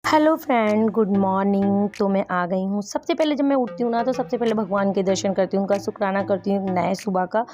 Hello friend, good morning. तो मैं आ गई हूँ। सबसे पहले जब मैं उठती हूँ ना, तो सबसे पहले भगवान के दर्शन करती हूँ, उनका शुक्राना करती हूँ नए सुबह का।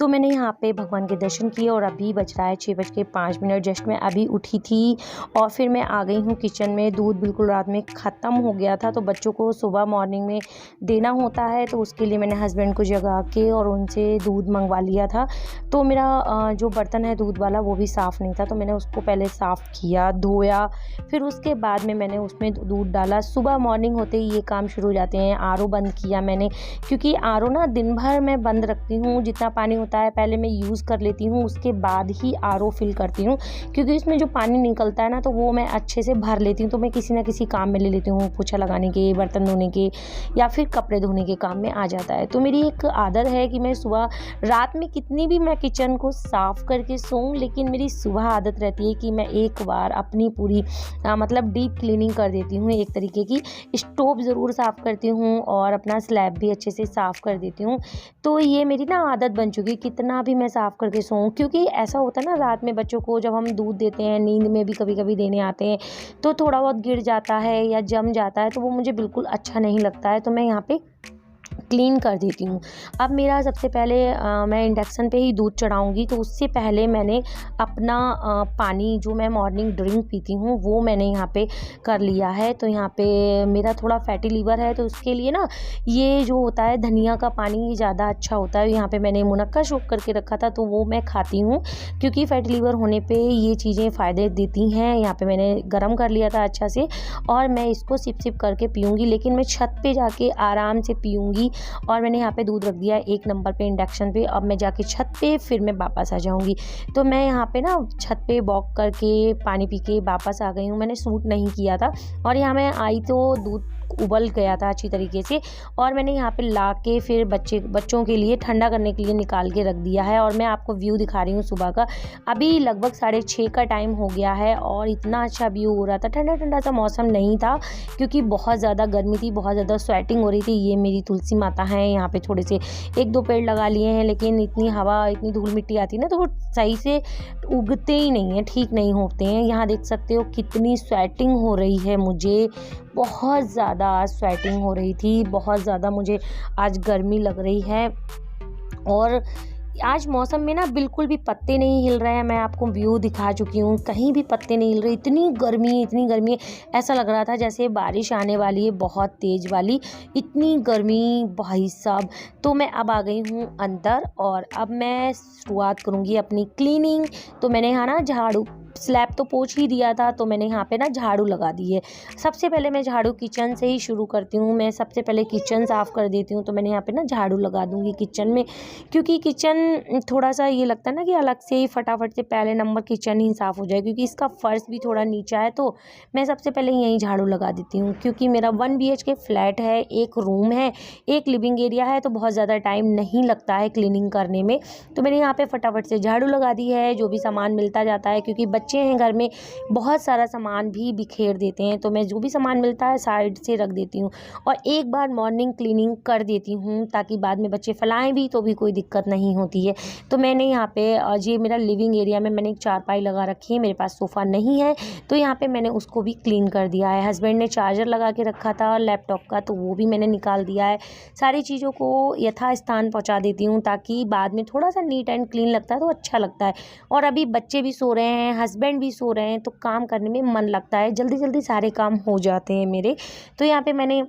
तो मैंने यहाँ पे भगवान के दर्शन किए और अभी बज रहा है 6:05। जस्ट मैं अभी उठी थी और फिर मैं आ गई हूँ किचन में। दूध बिल्कुल रात में ख़त्म हो गया था, तो बच्चों को सुबह मॉर्निंग में देना होता है, तो उसके लिए मैंने हस्बैंड को जगा के और उनसे दूध मंगवा लिया था। तो मेरा जो बर्तन है दूध वाला वो भी साफ़ नहीं था, तो मैंने उसको पहले साफ़ किया, धोया। फिर उसके बाद में मैंने उसमें दूध डाला। सुबह मॉर्निंग होते ही ये काम शुरू हो जाते हैं। आरओ बंद किया मैंने, क्योंकि आरओ ना दिन भर मैं बंद रखती हूँ। जितना पानी होता है पहले मैं यूज़ कर लेती हूँ, उसके बाद ही आरओ फिल करती हूँ, क्योंकि इसमें जो पानी निकलता है ना, तो वो मैं अच्छे से भर लेती हूँ। तो मैं किसी ना किसी काम में ले लेती हूँ, पोछा लगाने के, बर्तन धोने के, या फिर कपड़े धोने के काम में आ जाता है। तो मेरी एक आदत है कि मैं सुबह रात में कितनी भी मैं किचन को साफ़ करके सोऊं, लेकिन मेरी सुबह आदत रहती है कि मैं एक बार अपनी पूरी मतलब डीप क्लीनिंग कर देती हूँ। एक तरीके की स्टोव ज़रूर साफ़ करती हूँ और अपना स्लैब भी अच्छे से साफ़ कर देती हूँ। तो ये मेरी ना आदत बन चुकी है, कितना भी मैं साफ़ करके सोऊं, क्योंकि ऐसा होता है ना, रात में बच्चों को जब हम दूध देते हैं, नींद में भी कभी कभी देने आते हैं, तो थोड़ा बहुत गिर जाता है या जम जाता है, तो वो मुझे बिल्कुल अच्छा नहीं लगता है। तो मैं यहाँ पे क्लीन कर देती हूँ। अब मेरा सबसे पहले मैं इंडक्शन पे ही दूध चढ़ाऊँगी, तो उससे पहले मैंने अपना पानी जो मैं मॉर्निंग ड्रिंक पीती हूँ वो मैंने यहाँ पे कर लिया है। तो यहाँ पे मेरा थोड़ा फैटी लीवर है, तो उसके लिए ना ये जो होता है धनिया का पानी, ये ज़्यादा अच्छा होता है। यहाँ पे मैंने मुनक्का सोक करके रखा था, तो वो मैं खाती हूँ, क्योंकि फैटी लीवर होने पे ये चीज़ें फ़ायदे देती हैं। यहाँ पे मैंने गर्म कर लिया था अच्छा से, और मैं इसको सिप सिप करके पीऊँगी, लेकिन मैं छत पे जाके आराम से पीऊँगी। और मैंने यहाँ पे दूध रख दिया 1 नंबर पे इंडक्शन पे। अब मैं जाके छत पे फिर मैं वापस आ जाऊँगी। तो मैं यहाँ पे ना छत पे वॉक करके पानी पी के वापस आ गई हूँ। मैंने सूट नहीं किया था, और यहाँ मैं आई तो दूध उबल गया था अच्छी तरीके से, और मैंने यहाँ पे ला के फिर बच्चों के लिए ठंडा करने के लिए निकाल के रख दिया है। और मैं आपको व्यू दिखा रही हूँ सुबह का। अभी लगभग 6:30 का टाइम हो गया है, और इतना अच्छा व्यू हो रहा था। ठंडा ठंडा सा मौसम नहीं था, क्योंकि बहुत ज़्यादा गर्मी थी, बहुत ज़्यादा स्वेटिंग हो रही थी। ये मेरी तुलसी माता हैं, यहाँ पे थोड़े से 1-2 पेड़ लगा लिए हैं, लेकिन इतनी हवा, इतनी धूल मिट्टी आती है ना, तो वो सही से उगते ही नहीं हैं, ठीक नहीं होते हैं। यहाँ देख सकते हो कितनी स्वेटिंग हो रही है मुझे, बहुत ज़्यादा आज स्वेटिंग हो रही थी, बहुत ज़्यादा मुझे आज गर्मी लग रही है। और आज मौसम में ना बिल्कुल भी पत्ते नहीं हिल रहे हैं। मैं आपको व्यू दिखा चुकी हूँ, कहीं भी पत्ते नहीं हिल रहे। इतनी गर्मी है, ऐसा लग रहा था जैसे बारिश आने वाली है, बहुत तेज़ वाली, इतनी गर्मी भाई साहब। तो मैं अब आ गई हूँ अंदर, और अब मैं शुरुआत करूँगी अपनी क्लीनिंग। तो मैंने यहाँ ना झाड़ू, स्लैब तो पोंछ ही दिया था, तो मैंने यहाँ पे ना झाड़ू लगा दी है। सबसे पहले मैं झाड़ू किचन से ही शुरू करती हूँ। मैं सबसे पहले किचन साफ़ कर देती हूँ। तो मैंने यहाँ पे ना झाड़ू लगा दूँगी किचन में, क्योंकि किचन थोड़ा सा ये लगता है ना कि अलग से ही फटाफट से पहले नंबर किचन ही साफ़ हो जाए, क्योंकि इसका फर्श भी थोड़ा नीचा है। तो मैं सबसे पहले यहीं झाड़ू लगा देती हूँ, क्योंकि मेरा 1 BHK फ्लैट है, 1 रूम है, 1 लिविंग एरिया है, तो बहुत ज़्यादा टाइम नहीं लगता है क्लीनिंग करने में। तो मैंने यहाँ पे फटाफट से झाड़ू लगा दी है। जो भी सामान मिलता जाता है, क्योंकि बच्चे हैं घर में, बहुत सारा सामान भी बिखेर देते हैं, तो मैं जो भी सामान मिलता है साइड से रख देती हूँ, और एक बार मॉर्निंग क्लीनिंग कर देती हूँ, ताकि बाद में बच्चे फैलाएं भी तो भी कोई दिक्कत नहीं होती है। तो मैंने यहाँ पे ये मेरा लिविंग एरिया में मैंने एक चारपाई लगा रखी है, मेरे पास सोफ़ा नहीं है, तो यहाँ पे मैंने उसको भी क्लीन कर दिया है। हस्बैंड ने चार्जर लगा के रखा था लैपटॉप का, तो वो भी मैंने निकाल दिया है। सारी चीज़ों को यथास्थान पहुँचा देती हूँ, ताकि बाद में थोड़ा सा नीट एंड क्लीन लगता है, तो अच्छा लगता है। और अभी बच्चे भी सो रहे हैं, हस्बैंड भी सो रहे हैं, तो काम करने में मन लगता है, जल्दी जल्दी सारे काम हो जाते हैं मेरे। तो यहाँ पे मैंने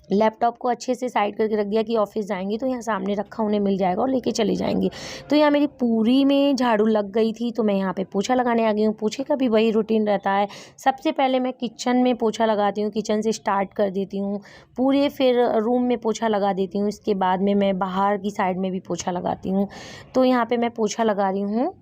लैपटॉप को अच्छे से साइड करके रख दिया कि ऑफिस जाएंगे तो यहाँ सामने रखा उन्हें मिल जाएगा और लेके चले जाएंगे। तो यहाँ मेरी पूरी में झाड़ू लग गई थी, तो मैं यहाँ पे पोछा लगाने आ गई हूँ। पोछे का भी वही रूटीन रहता है। सबसे पहले मैं किचन में पोछा लगाती हूँ, किचन से स्टार्ट कर देती हूँ पूरे, फिर रूम में पोछा लगा देती हूँ। इसके बाद में मैं बाहर की साइड में भी पोछा लगाती हूँ। तो यहाँ पर मैं पोछा लगा रही हूँ।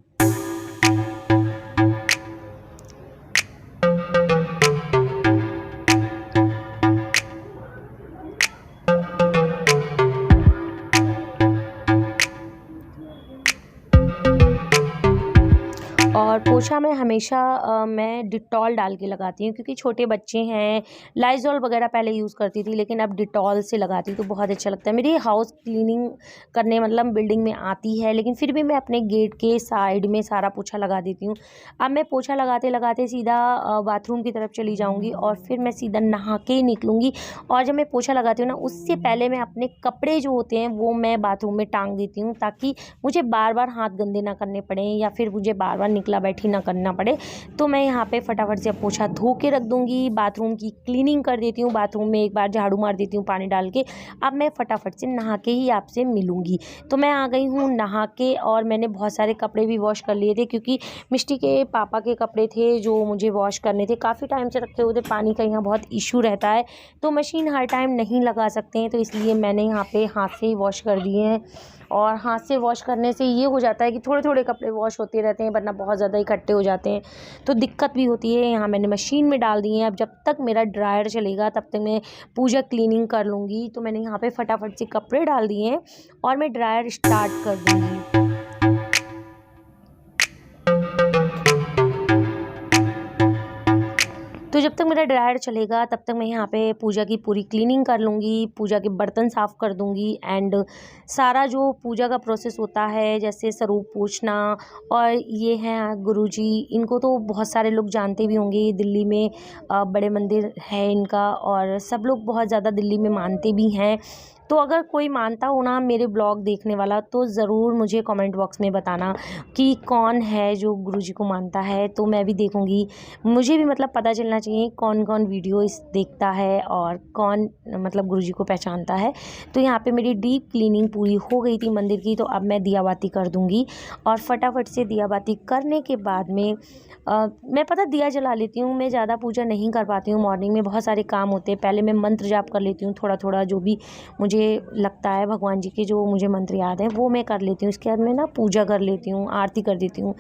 और पोछा पोछा मैं हमेशा मैं डिटॉल डाल के लगाती हूँ, क्योंकि छोटे बच्चे हैं। लाइज़ॉल वगैरह पहले यूज़ करती थी, लेकिन अब डिटॉल से लगाती हूँ तो बहुत अच्छा लगता है। मेरी हाउस क्लीनिंग करने मतलब बिल्डिंग में आती है, लेकिन फिर भी मैं अपने गेट के साइड में सारा पोछा लगा देती हूँ। अब मैं पोछा लगाते लगाते सीधा बाथरूम की तरफ चली जाऊँगी और फिर मैं सीधा नहा के ही निकलूँगी। और जब मैं पोछा लगाती हूँ ना, उससे पहले मैं अपने कपड़े जो होते हैं वो मैं बाथरूम में टांग देती हूँ, ताकि मुझे बार बार हाथ गंदे ना करने पड़े या फिर मुझे बार बार निकला बैठी ना करना पड़े। तो मैं यहाँ पे फटाफट से पोछा धो के रख दूँगी, बाथरूम की क्लीनिंग कर देती हूँ, बाथरूम में एक बार झाड़ू मार देती हूँ पानी डाल के। अब मैं फटाफट से नहा के ही आपसे मिलूँगी। तो मैं आ गई हूँ नहा के, और मैंने बहुत सारे कपड़े भी वॉश कर लिए थे, क्योंकि मिष्टी के पापा के कपड़े थे जो मुझे वॉश करने थे। काफ़ी टाइम से रखे हुए थे, पानी का यहाँ बहुत इशू रहता है, तो मशीन हर टाइम नहीं लगा सकते हैं, तो इसलिए मैंने यहाँ पे हाथ से ही वॉश कर दिए हैं। और हाथ से वॉश करने से ये हो जाता है कि थोड़े थोड़े कपड़े वॉश होते रहते हैं, वरना बहुत ज़्यादा इकट्ठे हो जाते हैं तो दिक्कत भी होती है। यहाँ मैंने मशीन में डाल दिए हैं। अब जब तक मेरा ड्रायर चलेगा तब तक मैं पूजा क्लीनिंग कर लूँगी। तो मैंने यहाँ पे फटाफट से कपड़े डाल दिए हैं और मैं ड्रायर स्टार्ट कर दूँगी। तो जब तक मेरा ड्रायर चलेगा तब तक मैं यहाँ पे पूजा की पूरी क्लीनिंग कर लूँगी, पूजा के बर्तन साफ़ कर दूँगी एंड सारा जो पूजा का प्रोसेस होता है, जैसे स्वरूप पूछना। और ये हैं गुरुजी, इनको तो बहुत सारे लोग जानते भी होंगे। ये दिल्ली में बड़े मंदिर है इनका, और सब लोग बहुत ज़्यादा दिल्ली में मानते भी हैं। तो अगर कोई मानता हो ना मेरे ब्लॉग देखने वाला, तो ज़रूर मुझे कमेंट बॉक्स में बताना कि कौन है जो गुरुजी को मानता है, तो मैं भी देखूँगी। मुझे भी मतलब पता चलना चाहिए कौन कौन वीडियो इस देखता है और कौन मतलब गुरुजी को पहचानता है। तो यहाँ पे मेरी डीप क्लीनिंग पूरी हो गई थी मंदिर की, तो अब मैं दिया बाती कर दूँगी। और फटाफट से दिया बाती करने के बाद में मैं पता दिया जला लेती हूँ। मैं ज़्यादा पूजा नहीं कर पाती हूँ, मॉर्निंग में बहुत सारे काम होते हैं। पहले मैं मंत्र जाप कर लेती हूँ थोड़ा थोड़ा, जो भी मुझे लगता है भगवान जी के जो मुझे मंत्र याद हैं वो मैं कर लेती हूँ। इसके बाद मैं ना पूजा कर लेती हूँ, आरती कर देती हूँ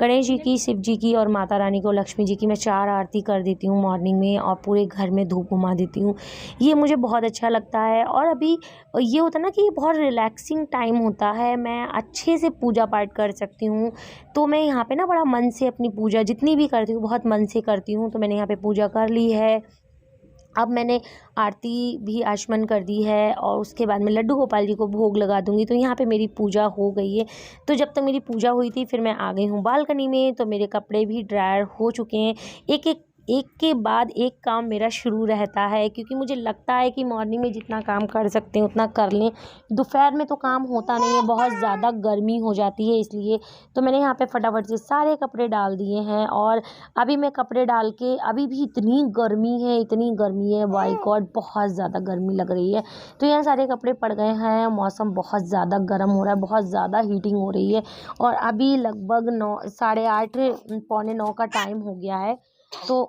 गणेश जी की, शिव जी की और माता रानी को, लक्ष्मी जी की। मैं 4 आरती कर देती हूँ मॉर्निंग में, और पूरे घर में धूप घुमा देती हूँ। ये मुझे बहुत अच्छा लगता है। और अभी ये होता है ना कि बहुत रिलैक्सिंग टाइम होता है, मैं अच्छे से पूजा पाठ कर सकती हूँ। तो मैं यहाँ पे ना बड़ा मन से अपनी पूजा जितनी भी करती हूँ बहुत मन से करती हूँ। तो मैंने यहाँ पे पूजा कर ली है। अब मैंने आरती भी आचमन कर दी है, और उसके बाद मैं लड्डू गोपाल जी को भोग लगा दूँगी। तो यहाँ पे मेरी पूजा हो गई है। तो जब तक मेरी पूजा हुई थी फिर मैं आ गई हूँ बालकनी में। तो मेरे कपड़े भी ड्रायर हो चुके हैं। एक के बाद एक काम मेरा शुरू रहता है, क्योंकि मुझे लगता है कि मॉर्निंग में जितना काम कर सकते हैं उतना कर लें। दोपहर में तो काम होता नहीं है, बहुत ज़्यादा गर्मी हो जाती है इसलिए। तो मैंने यहाँ पे फटाफट से सारे कपड़े डाल दिए हैं। और अभी मैं कपड़े डाल के, अभी भी इतनी गर्मी है, माय गॉड बहुत ज़्यादा गर्मी लग रही है। तो यहाँ सारे कपड़े पड़ गए हैं। मौसम बहुत ज़्यादा गर्म हो रहा है, बहुत ज़्यादा हीटिंग हो रही है। और अभी लगभग 9 साढ़े 8 पौने 9 का टाइम हो गया है। तो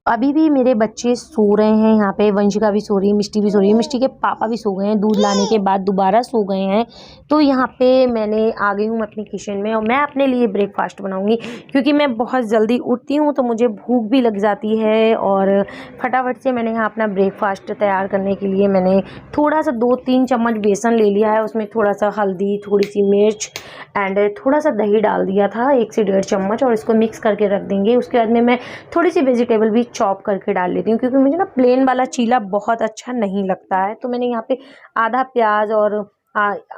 अभी भी मेरे बच्चे सो रहे हैं। यहाँ पे वंशिका भी सो रही है, मिष्टी भी सो रही है। मिष्टी के पापा भी सो गए हैं, दूध लाने के बाद दोबारा सो गए हैं। तो यहाँ पे मैंने आ गई हूँ अपने किचन में, और मैं अपने लिए ब्रेकफास्ट बनाऊँगी, क्योंकि मैं बहुत जल्दी उठती हूँ तो मुझे भूख भी लग जाती है। और फटाफट से मैंने यहाँ अपना ब्रेकफास्ट तैयार करने के लिए मैंने थोड़ा सा 2-3 चम्मच बेसन ले लिया है। उसमें थोड़ा सा हल्दी, थोड़ी सी मिर्च एंड थोड़ा सा दही डाल दिया था, 1 से 1.5 चम्मच, और इसको मिक्स करके रख देंगे। उसके बाद में मैं थोड़ी सी वेजिटेबल भी चॉप करके डाल लेती हूँ, क्योंकि मुझे ना प्लेन वाला चीला बहुत अच्छा नहीं लगता है। तो मैंने यहाँ पे आधा प्याज और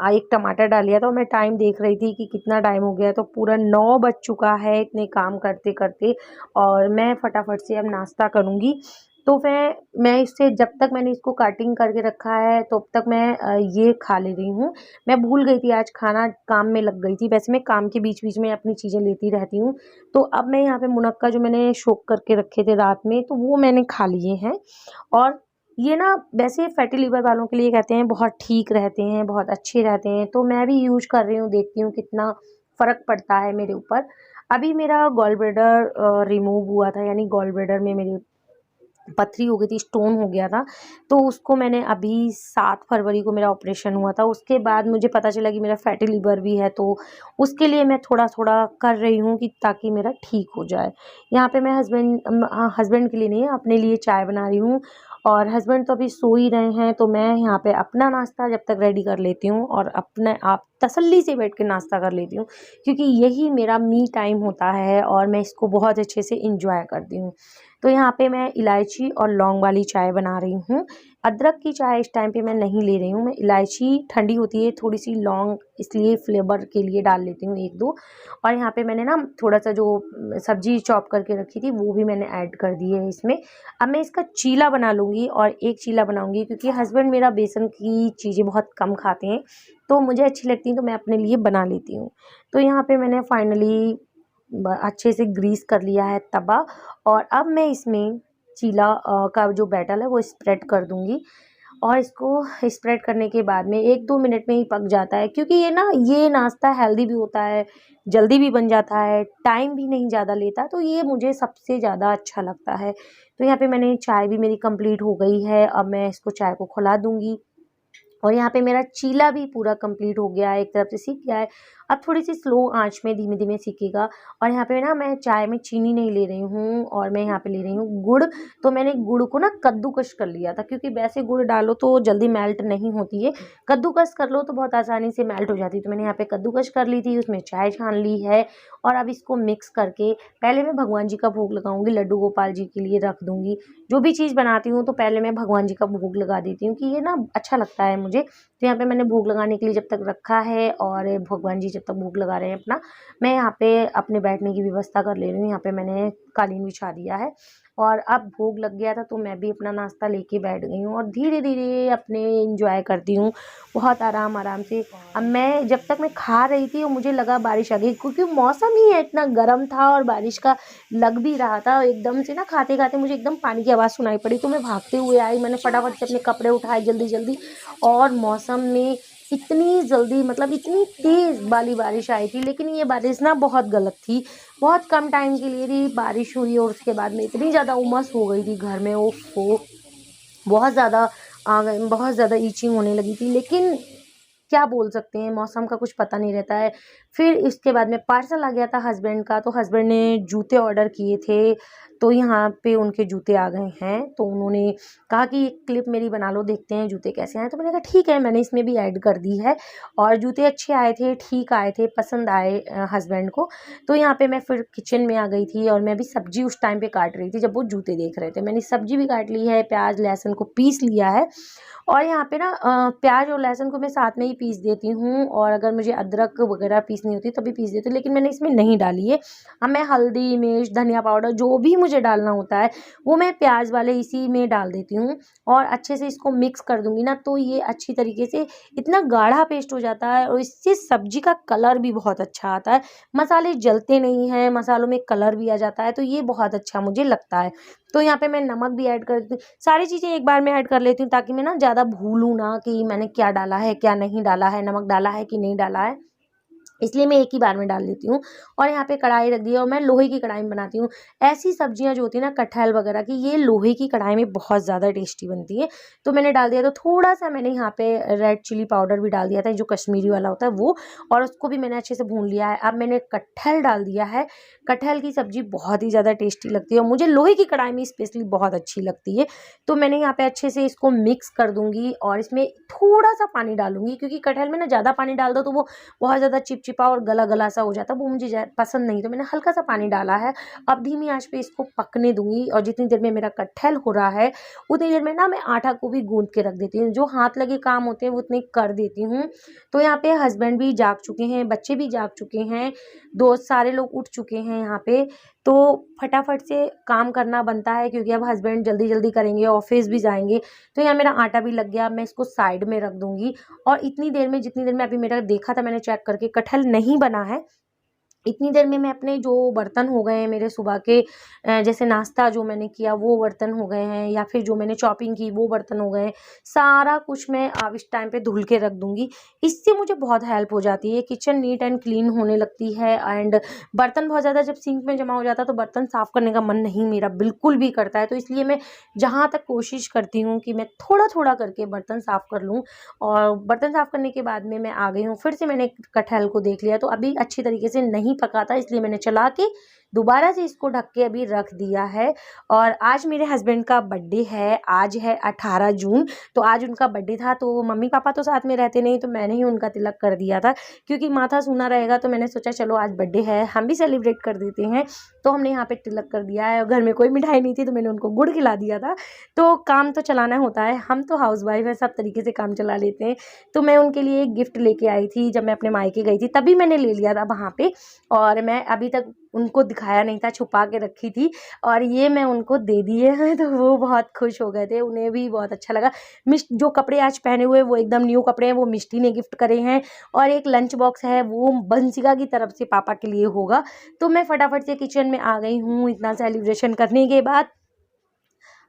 एक टमाटर डाल लिया था। और मैं टाइम देख रही थी कि कितना टाइम हो गया, तो पूरा 9 बज चुका है इतने काम करते करते। और मैं फटाफट से अब नाश्ता करूँगी। तो मैं इससे, जब तक मैंने इसको कटिंग करके रखा है तब तक मैं ये खा ले रही हूँ। मैं भूल गई थी आज खाना, काम में लग गई थी। वैसे मैं काम के बीच बीच में अपनी चीज़ें लेती रहती हूँ। तो अब मैं यहाँ पे मुनक्का जो मैंने सोक करके रखे थे रात में, तो वो मैंने खा लिए हैं। और ये ना वैसे फैटी लिवर वालों के लिए कहते हैं बहुत ठीक रहते हैं, बहुत अच्छे रहते हैं। तो मैं भी यूज कर रही हूँ, देखती हूँ कितना फ़र्क पड़ता है मेरे ऊपर। अभी मेरा गॉल ब्लैडर रिमूव हुआ था, यानी गॉल ब्लैडर में मेरी पथरी हो गई थी, स्टोन हो गया था। तो उसको मैंने अभी 7 फरवरी को मेरा ऑपरेशन हुआ था। उसके बाद मुझे पता चला कि मेरा फैटी लिवर भी है, तो उसके लिए मैं थोड़ा थोड़ा कर रही हूँ कि ताकि मेरा ठीक हो जाए। यहाँ पे मैं हस्बैंड के लिए नहीं, अपने लिए चाय बना रही हूँ। और हस्बैंड तो अभी सो ही रहे हैं, तो मैं यहाँ पे अपना नाश्ता जब तक रेडी कर लेती हूँ और अपने आप तसल्ली से बैठ के नाश्ता कर लेती हूँ, क्योंकि यही मेरा मी टाइम होता है और मैं इसको बहुत अच्छे से इंजॉय करती हूँ। तो यहाँ पे मैं इलायची और लौंग वाली चाय बना रही हूँ। अदरक की चाय इस टाइम पे मैं नहीं ले रही हूँ, मैं इलायची ठंडी होती है, थोड़ी सी लौंग इसलिए फ्लेवर के लिए डाल लेती हूँ 1-2। और यहाँ पे मैंने ना थोड़ा सा जो सब्जी चॉप करके रखी थी वो भी मैंने ऐड कर दी है इसमें। अब मैं इसका चीला बना लूँगी और एक चीला बनाऊँगी, क्योंकि हस्बैंड मेरा बेसन की चीज़ें बहुत कम खाते हैं, तो मुझे अच्छी लगती हैं, तो मैं अपने लिए बना लेती हूँ। तो यहाँ पे मैंने फाइनली अच्छे से ग्रीस कर लिया है तवा, और अब मैं इसमें चीला का जो बैटर है वो स्प्रेड कर दूँगी। और इसको स्प्रेड करने के बाद में 1-2 मिनट में ही पक जाता है, क्योंकि ये नाश्ता हेल्दी भी होता है, जल्दी भी बन जाता है, टाइम भी नहीं ज़्यादा लेता, तो ये मुझे सबसे ज़्यादा अच्छा लगता है। तो यहाँ पे मैंने चाय भी मेरी कंप्लीट हो गई है, अब मैं इसको चाय को खौला दूँगी। और यहाँ पे मेरा चीला भी पूरा कंप्लीट हो गया है, एक तरफ से सीख गया है। अब थोड़ी सी स्लो आंच में धीमे-धीमे सीखेगा। और यहाँ पे ना मैं चाय में चीनी नहीं ले रही हूँ, और मैं यहाँ पे ले रही हूँ गुड़। तो मैंने गुड़ को ना कद्दूकस कर लिया था, क्योंकि वैसे गुड़ डालो तो जल्दी मेल्ट नहीं होती है, कद्दूकस कर लो तो बहुत आसानी से मेल्ट हो जाती है। तो मैंने यहाँ पे कद्दूकस कर ली थी, उसमें चाय छान ली है, और अब इसको मिक्स करके पहले मैं भगवान जी का भोग लगाऊंगी, लड्डू गोपाल जी के लिए रख दूंगी। जो भी चीज़ बनाती हूँ तो पहले मैं भगवान जी का भोग लगा देती हूँ, कि ये ना अच्छा लगता है मुझे। तो यहाँ पे मैंने भोग लगाने के लिए जब तक रखा है, और भगवान जी जब तक भोग लगा रहे हैं अपना, मैं यहाँ पे अपने बैठने की व्यवस्था कर ले रही हूँ। यहाँ पे मैंने कालीन बिछा दिया है, और अब भोग लग गया था तो मैं भी अपना नाश्ता लेके बैठ गई हूँ, और धीरे धीरे अपने इंजॉय करती हूँ बहुत आराम आराम से। अब मैं जब तक मैं खा रही थी और मुझे लगा बारिश आ गई, क्योंकि मौसम ही इतना गर्म था और बारिश का लग भी रहा था। एकदम से ना खाते खाते मुझे एकदम पानी की आवाज़ सुनाई पड़ी, तो मैं भागते हुए आई, मैंने फटाफट से अपने कपड़े उठाए जल्दी जल्दी। और मौसम में इतनी जल्दी, मतलब इतनी तेज़ वाली बारिश आई थी, लेकिन ये बारिश ना बहुत गलत थी, बहुत कम टाइम के लिए थी बारिश हुई, और उसके बाद में इतनी ज़्यादा उमस हो गई थी घर में, ओफ़ो! बहुत ज़्यादा बहुत ज़्यादा ईचिंग होने लगी थी। लेकिन क्या बोल सकते हैं, मौसम का कुछ पता नहीं रहता है। फिर इसके बाद में पार्सल आ गया था हस्बैंड का, तो हस्बैंड ने जूते ऑर्डर किए थे, तो यहाँ पे उनके जूते आ गए हैं। तो उन्होंने कहा कि एक क्लिप मेरी बना लो, देखते हैं जूते कैसे आए। तो मैंने कहा ठीक है, मैंने इसमें भी ऐड कर दी है, और जूते अच्छे आए थे, ठीक आए थे, पसंद आए हस्बैंड को। तो यहाँ पे मैं फिर किचन में आ गई थी, और मैं भी सब्जी उस टाइम पे काट रही थी जब वो जूते देख रहे थे। मैंने सब्जी भी काट ली है, प्याज लहसुन को पीस लिया है, और यहाँ पे ना प्याज और लहसुन को मैं साथ में ही पीस देती हूँ, और अगर मुझे अदरक वगैरह पीसनी होती है तभी पीस देती हूँ, लेकिन मैंने इसमें नहीं डाली है। अब मैं हल्दी, मिर्च, धनिया पाउडर जो भी मुझे डालना होता है वो मैं प्याज वाले इसी में डाल देती हूँ, और अच्छे से इसको मिक्स कर दूँगी ना, तो ये अच्छी तरीके से इतना गाढ़ा पेस्ट हो जाता है, और इससे सब्जी का कलर भी बहुत अच्छा आता है। मसाले जलते नहीं हैं, मसालों में कलर भी आ जाता है, तो ये बहुत अच्छा मुझे लगता है। तो यहाँ पे मैं नमक भी ऐड कर देती हूँ, सारी चीज़ें एक बार में ऐड कर लेती हूँ, ताकि मैं ना ज़्यादा भूलूँ ना कि मैंने क्या डाला है, क्या नहीं डाला है, नमक डाला है कि नहीं डाला है। इसलिए मैं एक ही बार में डाल देती हूँ। और यहाँ पे कढ़ाई रख दी है, और मैं लोहे की कढ़ाई में बनाती हूँ। ऐसी सब्जियाँ जो होती हैं ना कटहल वगैरह की, ये लोहे की कढ़ाई में बहुत ज़्यादा टेस्टी बनती है। तो मैंने डाल दिया, तो थोड़ा-सा मैंने यहाँ पे रेड चिली पाउडर भी डाल दिया था, जो कश्मीरी वाला होता है वो, और उसको भी मैंने अच्छे से भून लिया है। अब मैंने कटहल डाल दिया है। कटहल की सब्ज़ी बहुत ही ज़्यादा टेस्टी लगती है, और मुझे लोहे की कढ़ाई में स्पेशली बहुत अच्छी लगती है। तो मैंने यहाँ पे अच्छे से इसको मिक्स कर दूँगी, और इसमें थोड़ा-सा पानी डालूँगी, क्योंकि कटहल में ना ज़्यादा पानी डाल दो तो वो बहुत ज़्यादा चिपचिपा और गला-गला सा हो जाता है, वो मुझे पसंद नहीं, तो मैंने हल्का सा पानी डाला है। अब धीमी आँच पे इसको पकने दूँगी, और जितनी देर में मेरा कटहल हो रहा है, उतनी देर में ना मैं आटा को भी गूँथ के रख देती हूँ। जो हाथ लगे काम होते हैं वो उतने कर देती हूँ। तो यहाँ पे हस्बैंड भी जाग चुके हैं, बच्चे भी जाग चुके हैं, दोस्त सारे लोग उठ चुके हैं यहाँ पे। तो फटाफट से काम करना बनता है, क्योंकि अब हस्बैंड जल्दी-जल्दी करेंगे, ऑफ़िस भी जाएँगे। तो यहाँ मेरा आटा भी लग गया, अब मैं इसको साइड में रख दूँगी। और इतनी देर में, जितनी देर में अभी मेरा देखा था मैंने चेक करके, कटहल नहीं बना है, इतनी देर में मैं अपने जो बर्तन हो गए हैं मेरे सुबह के, जैसे नाश्ता जो मैंने किया वो बर्तन हो गए हैं, या फिर जो मैंने चॉपिंग की वो बर्तन हो गए हैं, सारा कुछ मैं अब इस टाइम पे धुल के रख दूँगी। इससे मुझे बहुत हेल्प हो जाती है, किचन नीट एंड क्लीन होने लगती है। एंड बर्तन बहुत ज़्यादा जब सिंक में जमा हो जाता है तो बर्तन साफ़ करने का मन नहीं मेरा बिल्कुल भी करता है। तो इसलिए मैं जहाँ तक कोशिश करती हूँ कि मैं थोड़ा-थोड़ा करके बर्तन साफ़ कर लूँ। और बर्तन साफ़ करने के बाद में मैं आ गई हूँ, फिर से मैंने कटहल को देख लिया, तो अभी अच्छी तरीके से नहीं पका था, इसलिए मैंने चला के दोबारा से इसको ढक के अभी रख दिया है। और आज मेरे हस्बैंड का बर्थडे है, आज है 18 जून, तो आज उनका बर्थडे था। तो मम्मी पापा तो साथ में रहते नहीं, तो मैंने ही उनका तिलक कर दिया था, क्योंकि माथा सूना रहेगा, तो मैंने सोचा चलो आज बर्थडे है, हम भी सेलिब्रेट कर देते हैं। तो हमने यहाँ पे तिलक कर दिया है। और घर में कोई मिठाई नहीं थी, तो मैंने उनको गुड़ खिला दिया था। तो काम तो चलाना होता है, हम तो हाउस वाइफ है, सब तरीके से काम चला लेते हैं। तो मैं उनके लिए एक गिफ्ट लेके आई थी, जब मैं अपने मायके गई थी तभी मैंने ले लिया था वहाँ पे, और मैं अभी तक उनको दिखाया नहीं था, छुपा के रखी थी। और ये मैं उनको दे दिए हैं, तो वो बहुत खुश हो गए थे, उन्हें भी बहुत अच्छा लगा। जो कपड़े आज पहने हुए वो एकदम न्यू कपड़े हैं, वो मिष्टी ने गिफ्ट करे हैं। और एक लंच बॉक्स है, वो बंसिका की तरफ से पापा के लिए होगा। तो मैं फटाफट से किचन में आ गई हूँ इतना सेलिब्रेशन करने के बाद।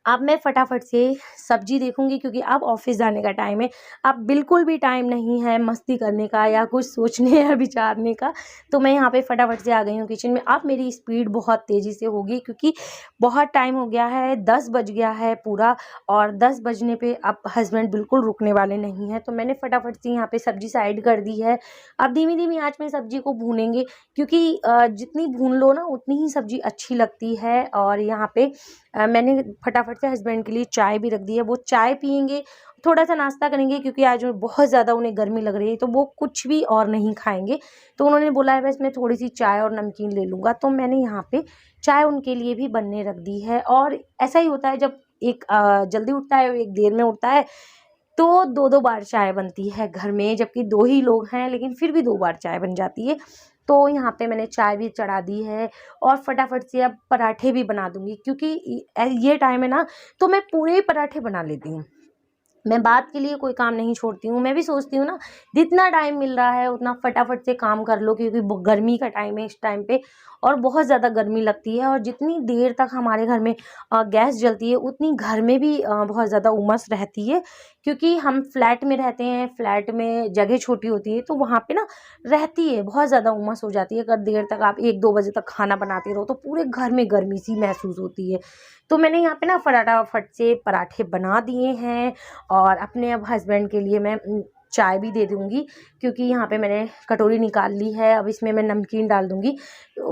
अब मैं फटाफट से सब्जी देखूंगी, क्योंकि अब ऑफिस जाने का टाइम है। अब बिल्कुल भी टाइम नहीं है मस्ती करने का या कुछ सोचने या विचारने का। तो मैं यहाँ पे फटाफट से आ गई हूँ किचन में। अब मेरी स्पीड बहुत तेज़ी से होगी, क्योंकि बहुत टाइम हो गया है, 10 बज गया है पूरा। और 10 बजने पे अब हस्बैंड बिल्कुल रुकने वाले नहीं हैं, तो मैंने फटाफट से यहाँ पे सब्जी साइड कर दी है। अब धीमी धीमी आँच में सब्जी को भूनेंगे, क्योंकि जितनी भून लो ना उतनी ही सब्जी अच्छी लगती है। और यहाँ पे मैंने फटाफट से हस्बैंड के लिए चाय भी रख दी है, वो चाय पियेंगे, थोड़ा सा नाश्ता करेंगे, क्योंकि आज बहुत ज़्यादा उन्हें गर्मी लग रही है, तो वो कुछ भी और नहीं खाएंगे। तो उन्होंने बोला है बस मैं थोड़ी सी चाय और नमकीन ले लूँगा, तो मैंने यहाँ पे चाय उनके लिए भी बनने रख दी है। और ऐसा ही होता है, जब एक जल्दी उठता है और एक देर में उठता है, तो 2-2 बार चाय बनती है घर में, जबकि 2 ही लोग हैं, लेकिन फिर भी 2 बार चाय बन जाती है। तो यहाँ पे मैंने चाय भी चढ़ा दी है, और फटाफट से अब पराठे भी बना दूँगी, क्योंकि ये टाइम है ना, तो मैं पूरे पराठे बना लेती हूँ। मैं बात के लिए कोई काम नहीं छोड़ती हूँ। मैं भी सोचती हूँ ना, जितना टाइम मिल रहा है उतना फटाफट से काम कर लो, क्योंकि गर्मी का टाइम है इस टाइम पे, और बहुत ज़्यादा गर्मी लगती है। और जितनी देर तक हमारे घर में गैस जलती है, उतनी घर में भी बहुत ज़्यादा उमस रहती है, क्योंकि हम फ्लैट में रहते हैं। फ्लैट में जगह छोटी होती है, तो वहाँ पे ना रहती है, बहुत ज़्यादा उमस हो जाती है। अगर देर तक आप 1-2 बजे तक खाना बनाते रहो, तो पूरे घर में गर्मी सी महसूस होती है। तो मैंने यहाँ पे ना फटाफट से पराठे बना दिए हैं। और अपने अब हस्बैंड के लिए मैं चाय भी दे दूँगी, क्योंकि यहाँ पे मैंने कटोरी निकाल ली है। अब इसमें मैं नमकीन डाल दूँगी,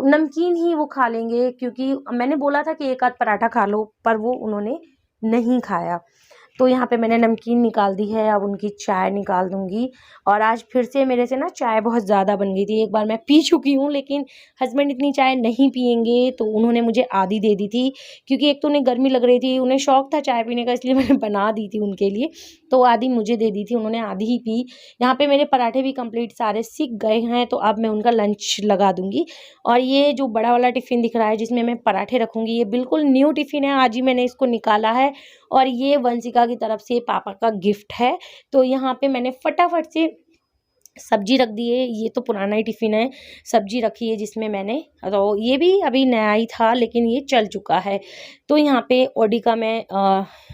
नमकीन ही वो खा लेंगे, क्योंकि मैंने बोला था कि एक आध पराठा खा लो, पर वो उन्होंने नहीं खाया। तो यहाँ पे मैंने नमकीन निकाल दी है, अब उनकी चाय निकाल दूँगी। और आज फिर से मेरे से ना चाय बहुत ज़्यादा बन गई थी, एक बार मैं पी चुकी हूँ, लेकिन हस्बैंड इतनी चाय नहीं पिएंगे, तो उन्होंने मुझे आधी दे दी थी, क्योंकि एक तो उन्हें गर्मी लग रही थी, उन्हें शौक था चाय पीने का, इसलिए मैंने बना दी थी उनके लिए। तो आधी मुझे दे दी थी, उन्होंने आधी ही पी। यहाँ पे मेरे पराठे भी कंप्लीट सारे सिक गए हैं, तो अब मैं उनका लंच लगा दूँगी। और ये जो बड़ा वाला टिफ़िन दिख रहा है, जिसमें मैं पराठे रखूँगी, ये बिल्कुल न्यू टिफ़िन है, आज ही मैंने इसको निकाला है। और ये वंशिका की तरफ से पापा का गिफ्ट है। तो यहाँ पे मैंने फटाफट से सब्जी रख दी है, ये तो पुराना ही टिफ़िन है। सब्जी रखी है जिसमें मैंने, तो ये भी अभी नया ही था, लेकिन ये चल चुका है। तो यहाँ पे ओडी का मैं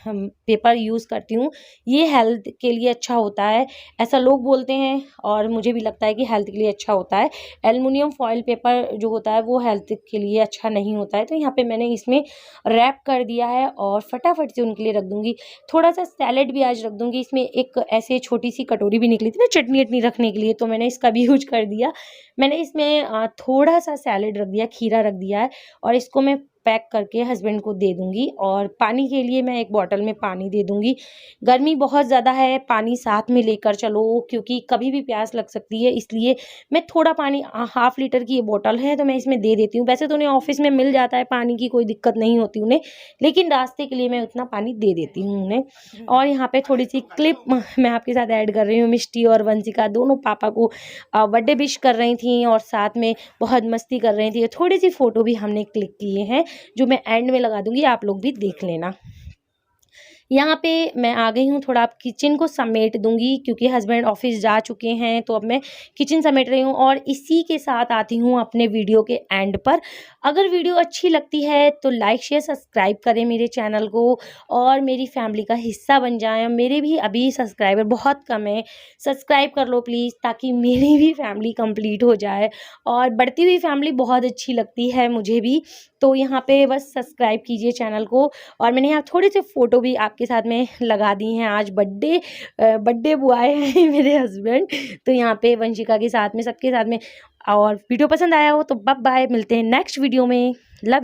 पेपर यूज़ करती हूँ, ये हेल्थ के लिए अच्छा होता है, ऐसा लोग बोलते हैं, और मुझे भी लगता है कि हेल्थ के लिए अच्छा होता है। एल्युमिनियम फॉयल पेपर जो होता है वो हेल्थ के लिए अच्छा नहीं होता है। तो यहाँ पे मैंने इसमें रैप कर दिया है, और फटाफट से उनके लिए रख दूँगी। थोड़ा सा सैलेड भी आज रख दूँगी, इसमें एक ऐसे छोटी सी कटोरी भी निकली थी ना चटनी वटनी रखने के लिए, तो मैंने इसका भी यूज कर दिया। मैंने इसमें थोड़ा सा सैलेड रख दिया, खीरा रख दिया है, और इसको मैं पैक करके हस्बैंड को दे दूँगी। और पानी के लिए मैं एक बॉटल में पानी दे दूँगी। गर्मी बहुत ज़्यादा है, पानी साथ में लेकर चलो, क्योंकि कभी भी प्यास लग सकती है, इसलिए मैं थोड़ा पानी, हाफ लीटर की ये बॉटल है, तो मैं इसमें दे देती हूँ। वैसे तो उन्हें ऑफिस में मिल जाता है पानी की, कोई दिक्कत नहीं होती उन्हें, लेकिन रास्ते के लिए मैं उतना पानी दे देती हूँ उन्हें। और यहाँ पे थोड़ी सी क्लिप मैं आपके साथ ऐड कर रही हूँ। मिष्टी और वंशिका दोनों पापा को बर्थडे विश कर रही थी, और साथ में बहुत मस्ती कर रही थी। थोड़ी सी फ़ोटो भी हमने क्लिक किए हैं, जो मैं एंड में लगा दूँगी, आप लोग भी देख लेना। यहाँ पे मैं आ गई हूँ, थोड़ा अब किचन को समेट दूँगी, क्योंकि हस्बैंड ऑफिस जा चुके हैं, तो अब मैं किचन समेट रही हूँ। और इसी के साथ आती हूँ अपने वीडियो के एंड पर। अगर वीडियो अच्छी लगती है तो लाइक शेयर सब्सक्राइब करें मेरे चैनल को, और मेरी फैमिली का हिस्सा बन जाएं। मेरे भी अभी सब्सक्राइबर बहुत कम है, सब्सक्राइब कर लो प्लीज़, ताकि मेरी भी फैमिली कंप्लीट हो जाए। और बढ़ती हुई फैमिली बहुत अच्छी लगती है मुझे भी, तो यहाँ पे बस सब्सक्राइब कीजिए चैनल को। और मैंने यहाँ थोड़ी सी फ़ोटो भी आपके साथ में लगा दी हैं। आज बर्थडे बॉय हैं मेरे हस्बैंड, तो यहाँ पे वंशिका के साथ में, सबके साथ में और वीडियो पसंद आया हो तो बाय बाय, मिलते हैं नेक्स्ट वीडियो में। Love you.